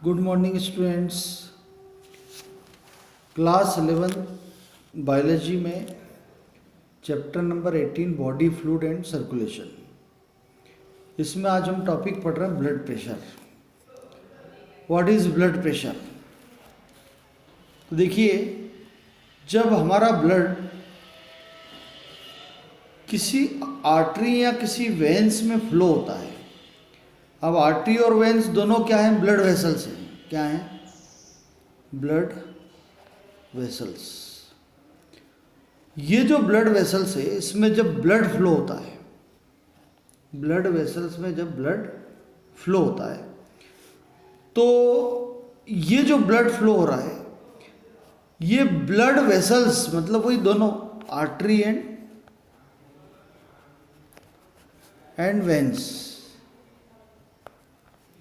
Good morning students. Class 11 biology में chapter number 18 body fluid and circulation, इसमें आज हम टॉपिक पढ़ रहे हैं blood pressure. What is blood pressure? तो देखिए, जब हमारा ब्लड किसी आर्टरी या किसी वेन्स में फ्लो होता है, अब आर्टरी और वेन्स दोनों क्या हैं? ब्लड वेसल्स हैं। क्या हैं? Blood vessels. ये जो ब्लड वेसल्स है, इसमें जब ब्लड फ्लो होता है, ब्लड वेसल्स में जब ब्लड फ्लो होता है, तो ये जो ब्लड फ्लो हो रहा है, ये ब्लड वेसल्स मतलब वही दोनों आर्टरी एंड वेन्स,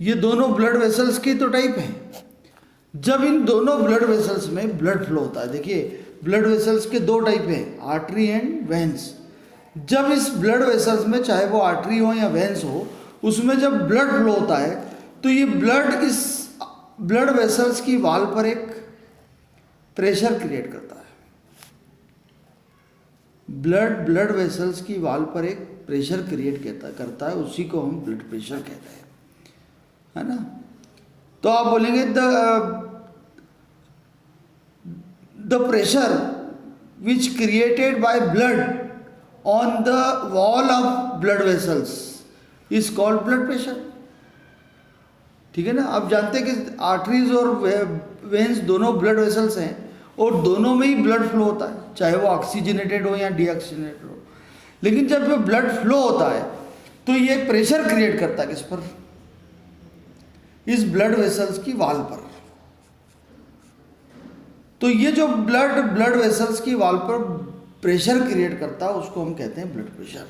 ये दोनों ब्लड वेसल्स की तो टाइप है। जब इन दोनों ब्लड वेसल्स में ब्लड फ्लो होता है, देखिए ब्लड वेसल्स के दो टाइप हैं, आर्टरी एंड वेन्स। जब इस ब्लड वेसल्स में, चाहे वो आर्टरी हो या वेन्स हो, उसमें जब ब्लड फ्लो होता है, तो ये ब्लड इस ब्लड वेसल्स की वॉल पर एक प्रेशर क्रिएट करता है। ब्लड वेसल्स की वॉल पर एक प्रेशर क्रिएट करता है, उसी को हम ब्लड प्रेशर कहते हैं, है ना। तो आप बोलेंगे the pressure which created by blood on the wall of blood vessels is called blood pressure. ठीक है ना। आप जानते हैं कि आर्टरीज और वेन्स दोनों ब्लड वेसल्स हैं और दोनों में ही ब्लड फ्लो होता है, चाहे वो ऑक्सीजनेटेड हो या डीऑक्सीजनेटेड हो। लेकिन जब ये ब्लड फ्लो होता है तो ये एक प्रेशर क्रिएट करता है, किस पर? इस ब्लड वेसल्स की वॉल पर। तो ये जो ब्लड वेसल्स की वॉल पर प्रेशर क्रिएट करता है, उसको हम कहते हैं ब्लड प्रेशर।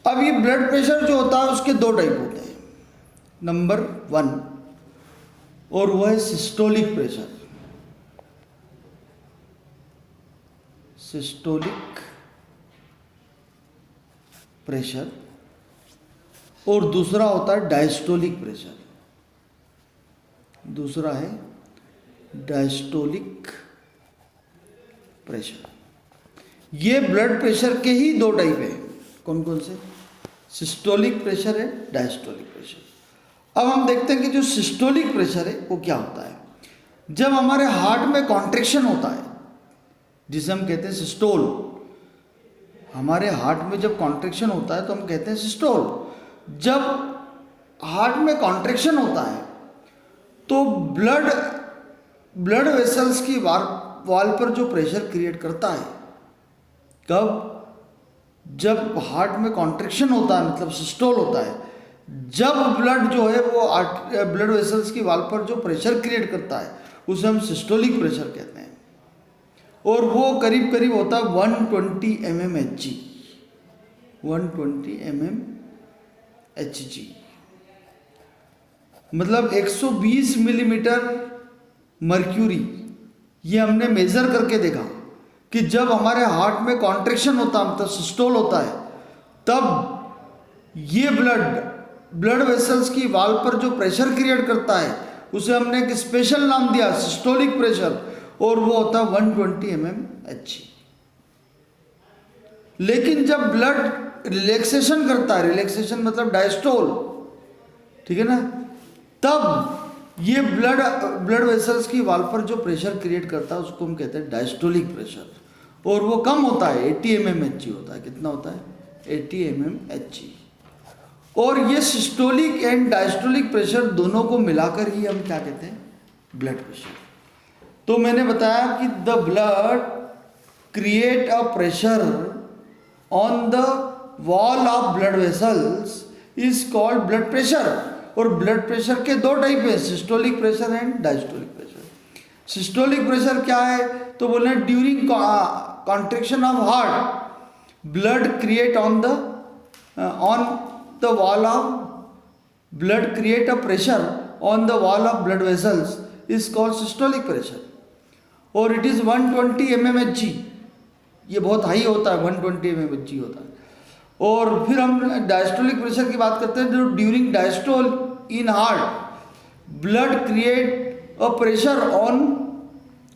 अब ये ब्लड प्रेशर जो होता है, उसके दो टाइप होते हैं। नंबर 1, और वो है सिस्टोलिक प्रेशर। Systolic pressure. और दूसरा होता है डायस्टोलिक प्रेशर। दूसरा है डायस्टोलिक प्रेशर। ये ब्लड प्रेशर के ही दो टाइप है। कौन कौन से? सिस्टोलिक प्रेशर है, डायस्टोलिक प्रेशर। अब हम देखते हैं कि जो सिस्टोलिक प्रेशर है वो क्या होता है। जब हमारे हार्ट में कॉन्ट्रैक्शन होता है, जिसे हम कहते हैं सिस्टोल, हमारे हार्ट में जब कॉन्ट्रैक्शन होता है तो हम कहते हैं सिस्टोल। जब हार्ट में कॉन्ट्रैक्शन होता है तो ब्लड वेसल्स की वॉल पर जो प्रेशर क्रिएट करता है, कब? जब हार्ट में कॉन्ट्रैक्शन होता है, मतलब सिस्टोल होता है। जब ब्लड जो है वो ब्लड वेसल्स की वॉल पर जो प्रेशर क्रिएट करता है, उसे हम सिस्टोलिक प्रेशर कहते हैं। और वो करीब करीब होता है 120 mmHg। 120 mmHg मतलब 120 मिलीमीटर मर्क्यूरी। ये हमने मेजर करके देखा कि जब हमारे हार्ट में कॉन्ट्रैक्शन होता है, मतलब सिस्टोल होता है, तब ये ब्लड वेसल्स की वॉल पर जो प्रेशर क्रिएट करता है, उसे हमने एक स्पेशल नाम दिया, सिस्टोलिक प्रेशर, और वो होता है 120 mmHg। लेकिन जब ब्लड रिलैक्सेशन करता है, रिलैक्सेशन मतलब डायस्टोल, ठीक है ना, तब ये ब्लड वेसल्स की वॉल पर जो प्रेशर क्रिएट करता है, उसको हम कहते हैं डायस्टोलिक प्रेशर। और वो कम होता है, 80 mmHg होता है। कितना होता है? 80 mmHg। और ये सिस्टोलिक एंड डायस्टोलिक प्रेशर दोनों को मिलाकर ही हम क्या कहते हैं? Blood pressure. तो मैंने बताया कि the blood create a pressure on the wall of blood vessels is called blood pressure. और ब्लड प्रेशर के दो टाइप है, systolic pressure and diastolic pressure. Systolic pressure क्या है? तो बोले during contraction of heart blood create on the wall of blood create a pressure on the wall of blood vessels is called systolic pressure. और it is 120 mmHg। ये बहुत high होता है, 120 mmHg होता है। और फिर हम डायस्टोलिक प्रेशर की बात करते हैं, जो during diastole in heart blood create a pressure on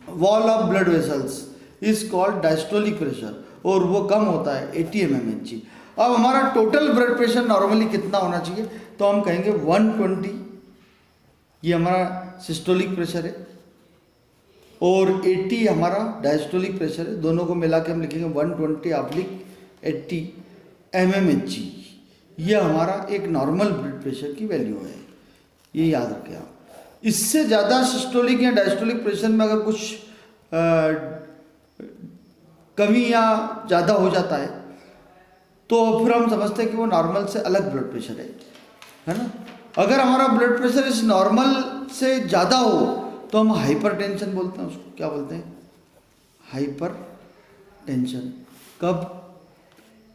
wall of blood vessels is called diastolic pressure, और वो कम होता है 80 mmHg। अब हमारा टोटल ब्लड प्रेशर नॉर्मली कितना होना चाहिए, तो हम कहेंगे 120, ये हमारा सिस्टोलिक प्रेशर है, और 80 हमारा डायस्टोलिक प्रेशर है। दोनों को मिला के हम लिखेंगे 120/80 mmHg। ये हमारा एक नॉर्मल ब्लड प्रेशर की वैल्यू है, ये याद रखें आप। इससे ज़्यादा सिस्टोलिक या डायस्टोलिक प्रेशर में अगर कुछ कमी या ज़्यादा हो जाता है तो फिर हम समझते हैं कि वो नॉर्मल से अलग ब्लड प्रेशर है ना। अगर हमारा ब्लड प्रेशर इस नॉर्मल से ज़्यादा हो तो हम हाइपरटेंशन बोलते हैं, उसको क्या बोलते हैं, हाइपरटेंशन। कब,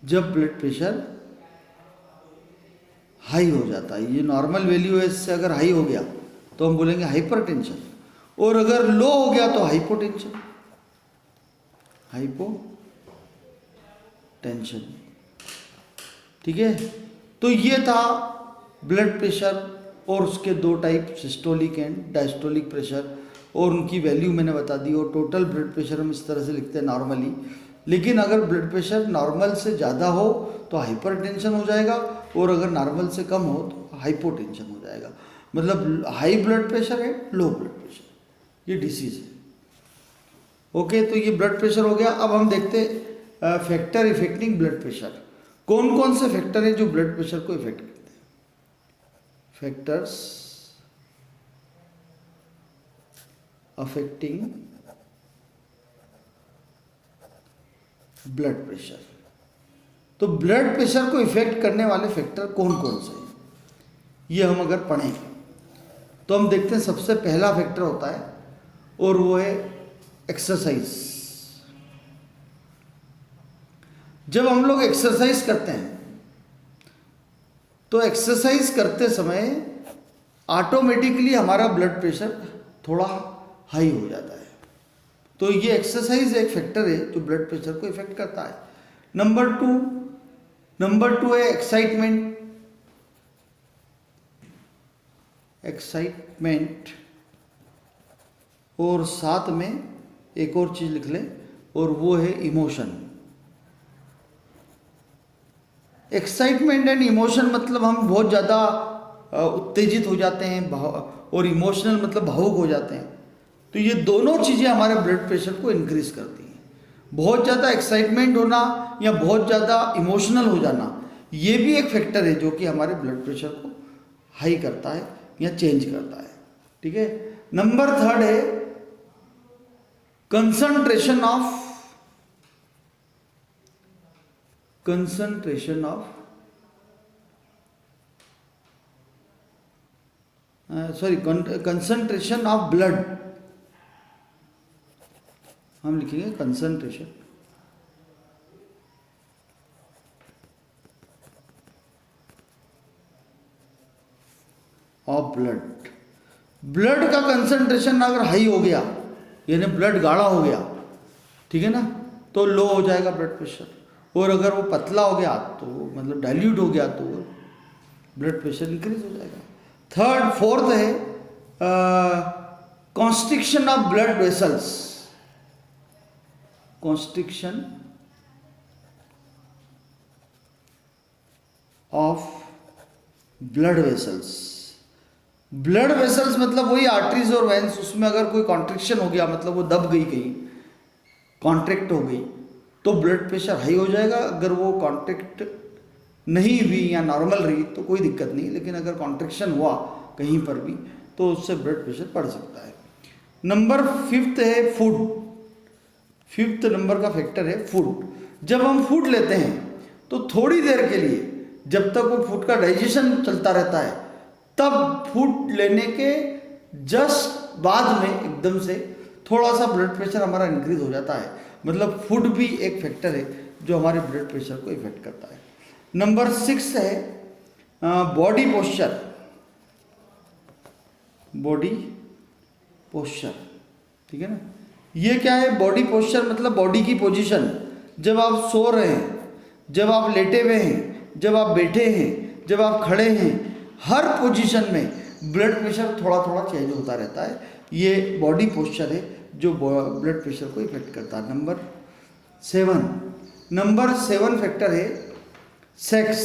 जब ब्लड प्रेशर हाई हो जाता है, ये नॉर्मल वैल्यू है, इससे अगर हाई हो गया तो हम बोलेंगे हाइपरटेंशन, और अगर लो हो गया तो हाइपोटेंशन, हाइपोटेंशन। ठीक है, तो ये था ब्लड प्रेशर और उसके दो type, systolic and diastolic pressure, और उनकी वैल्यू मैंने बता दी। और टोटल ब्लड प्रेशर हम इस तरह से लिखते हैं नॉर्मली, लेकिन अगर ब्लड प्रेशर नॉर्मल से ज़्यादा हो तो हाइपरटेंशन हो जाएगा, और अगर नॉर्मल से कम हो तो हाइपोटेंशन हो जाएगा। मतलब हाई ब्लड प्रेशर है, लो ब्लड प्रेशर, ये डिसीज है। ओके, तो ये ब्लड प्रेशर हो गया। अब हम देखते फैक्टर इफेक्टिंग ब्लड प्रेशर। कौन कौन से फैक्टर हैं जो ब्लड प्रेशर को इफेक्ट करते हैं? Factors affecting blood pressure. तो ब्लड प्रेशर को इफेक्ट करने वाले फैक्टर कौन कौन से हैं, ये हम अगर पढ़ें तो हम देखते हैं सबसे पहला फैक्टर होता है, और वो है एक्सरसाइज। जब हम लोग एक्सरसाइज करते हैं तो एक्सरसाइज करते समय ऑटोमेटिकली हमारा ब्लड प्रेशर थोड़ा हाई हो जाता है। तो ये एक्सरसाइज एक फैक्टर है जो ब्लड प्रेशर को इफेक्ट करता है। नंबर टू है एक्साइटमेंट। और साथ में एक और चीज लिख लें, और वो है इमोशन। एक्साइटमेंट एंड इमोशन मतलब हम बहुत ज़्यादा उत्तेजित हो जाते हैं, और इमोशनल मतलब भावुक हो जाते हैं। तो ये दोनों चीज़ें हमारे ब्लड प्रेशर को इंक्रीज करती हैं। बहुत ज़्यादा एक्साइटमेंट होना या बहुत ज़्यादा इमोशनल हो जाना, ये भी एक फैक्टर है जो कि हमारे ब्लड प्रेशर को हाई करता है या चेंज करता है। ठीक है, नंबर थर्ड है कंसंट्रेशन ऑफ ब्लड। हम लिखेंगे कंसंट्रेशन ऑफ ब्लड का कंसंट्रेशन अगर हाई हो गया, यानी ब्लड गाढ़ा हो गया, ठीक है ना, तो लो हो जाएगा ब्लड प्रेशर। और अगर वो पतला हो गया तो मतलब डाइल्यूट हो गया तो ब्लड प्रेशर इंक्रीज हो जाएगा। फोर्थ है constriction of blood vessels. Constriction of blood vessels मतलब वही आर्टरीज और वेन्स, उसमें अगर कोई कॉन्ट्रिक्शन हो गया मतलब वो दब गई, कहीं कॉन्ट्रैक्ट हो गई, तो ब्लड प्रेशर हाई हो जाएगा। अगर वो कॉन्ट्रैक्ट नहीं हुई या नॉर्मल रही तो कोई दिक्कत नहीं, लेकिन अगर कॉन्ट्रैक्शन हुआ कहीं पर भी तो उससे ब्लड प्रेशर बढ़ सकता है। नंबर 5 है फूड। 5th नंबर का फैक्टर है फूड। जब हम फूड लेते हैं तो थोड़ी देर के लिए, जब तक वो फूड का डाइजेशन चलता रहता है, तब फूड लेने के जस्ट बाद में एकदम से थोड़ा सा ब्लड प्रेशर हमारा इंक्रीज हो जाता है। मतलब फूड भी एक फैक्टर है जो हमारे ब्लड प्रेशर को इफेक्ट करता है। नंबर 6 है बॉडी पोस्चर। ठीक है ना, ये क्या है? बॉडी पोस्चर मतलब बॉडी की पोजीशन। जब आप सो रहे हैं, जब आप लेटे हुए हैं, जब आप बैठे हैं, जब आप खड़े हैं, हर पोजीशन में ब्लड प्रेशर थोड़ा थोड़ा चेंज होता रहता है। ये बॉडी पोस्चर है जो ब्लड प्रेशर को इफेक्ट करता है। नंबर 7 फैक्टर है सेक्स।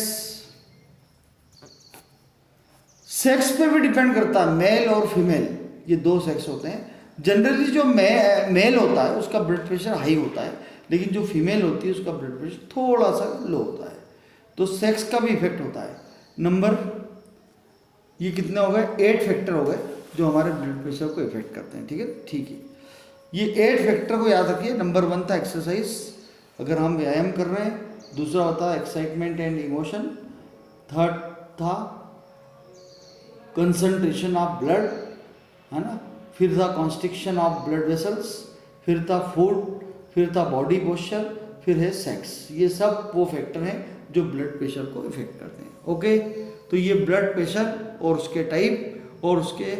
सेक्स पे भी डिपेंड करता है, मेल और फीमेल, ये दो सेक्स होते हैं। जनरली जो मेल होता है उसका ब्लड प्रेशर हाई होता है, लेकिन जो फीमेल होती है उसका ब्लड प्रेशर थोड़ा सा लो होता है। तो सेक्स का भी इफेक्ट होता है। ये कितने हो गए? 8 फैक्टर हो गए जो हमारे ब्लड प्रेशर को इफेक्ट करते हैं। ठीक है, ठीक है। ये 8 फैक्टर को याद रखिए। नंबर 1 था एक्सरसाइज, अगर हम व्यायाम कर रहे हैं। दूसरा होता है एक्साइटमेंट एंड इमोशन। थर्ड था कंसंट्रेशन ऑफ ब्लड, है ना। फिर था कॉन्स्ट्रिक्शन ऑफ ब्लड वेसल्स, फिर था फूड, फिर था बॉडी पोस्चर, फिर है सेक्स। ये सब वो फैक्टर हैं जो ब्लड प्रेशर को इफेक्ट करते हैं। ओके, तो ये ब्लड प्रेशर और उसके टाइप और उसके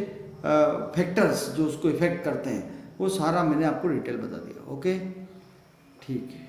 फैक्टर्स जो उसको इफेक्ट करते हैं वो सारा मैंने आपको डिटेल बता दिया। ओके, ठीक है।